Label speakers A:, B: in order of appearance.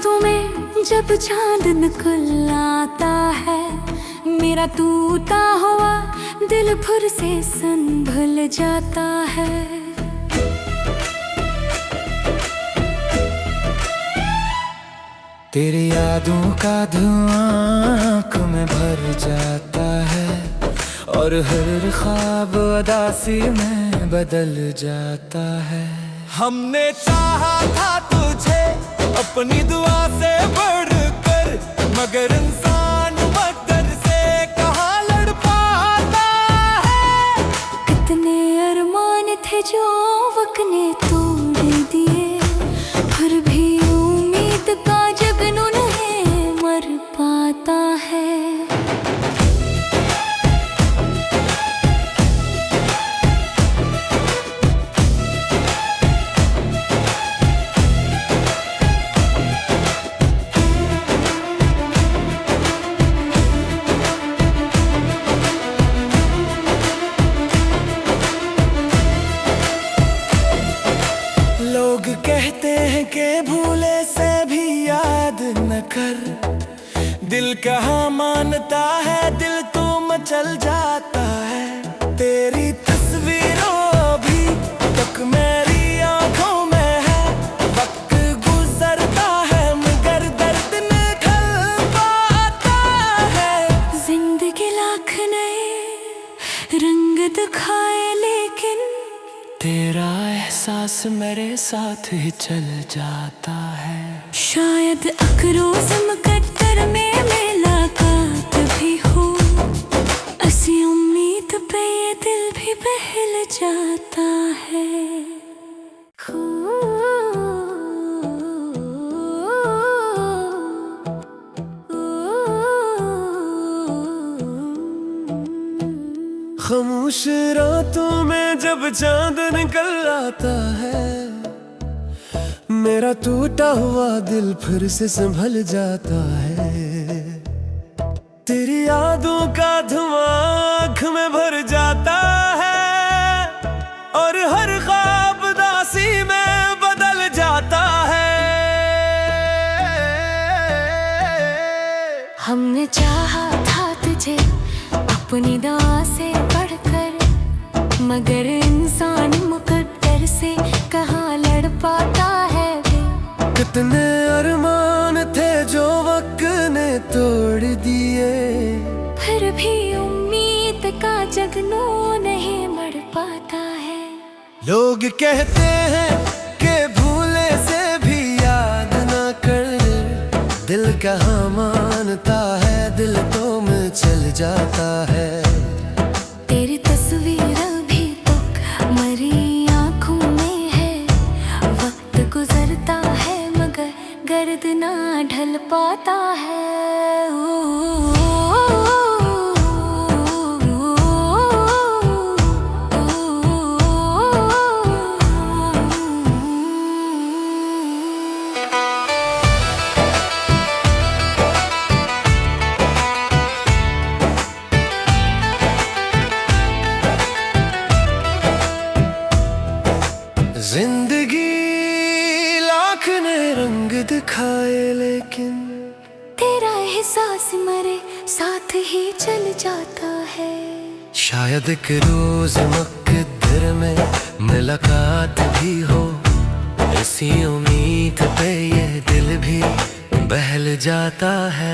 A: रातों में जब चांद निकल आता है, मेरा टूटा हुआ दिल फिर से संभल जाता है।
B: तेरी यादों का धुआं आँखों में भर जाता है, और हर ख्वाब उदासी में बदल जाता है। हमने चाहा था तुझे अपनी दुआ से बढ़कर, मगर इंसान मकदर से कहाँ लड़ पाता है।
A: कितने अरमान थे जो वक्त ने तोड़ दिए, फिर भी उम्मीद का जगनू नहीं मर पाता है।
B: लोग कहते हैं कि भूले से भी याद न कर, दिल कहाँ मानता है, दिल तो मचल जाता है। तेरी तस्वीरों भी तक मेरी आंखों में है, वक्त गुजरता है मगर दर्द निकल पाता है।
A: जिंदगी लाख नए रंग दिखाए, लेकिन
B: तेरा एहसास मेरे साथ ही चल जाता है।
A: शायद अकरोज मुकद्दर में मुलाकात भी हो, ऐसी उम्मीद पे ये दिल भी बहल जाता है।
B: खामोश रातों में जब चांद निकल आता है, मेरा टूटा हुआ दिल फिर से संभल जाता है। तेरी यादों का धुआं आँख में भर जाता है, और हर ख्वाब उदासी में बदल जाता है।
A: हमने चाहा था तुझे अपनी दुआ से बढ़कर, मगर इंसान मुकद्दर से कहाँ लड़ पाता है वे।
B: कितने अरमान थे जो वक्त ने तोड़ दिए,
A: फिर भी उम्मीद का जगनू नहीं मर पाता है।
B: लोग कहते हैं कि भूले से भी याद न कर, दिल कहाँ मानता है, दिल तो मचल जाता है।
A: तेरी तस्वीर भी तो मरी आंखों में है, वक्त गुजरता है मगर गर्द ना ढल पाता है।
B: जिंदगी लाख ने रंग दिखाए, लेकिन
A: तेरा एहसास मेरे साथ ही चल जाता है।
B: शायद एक रोज मुकद्दर में मुलाकात भी हो, ऐसी उम्मीद पे ये दिल भी बहल जाता है।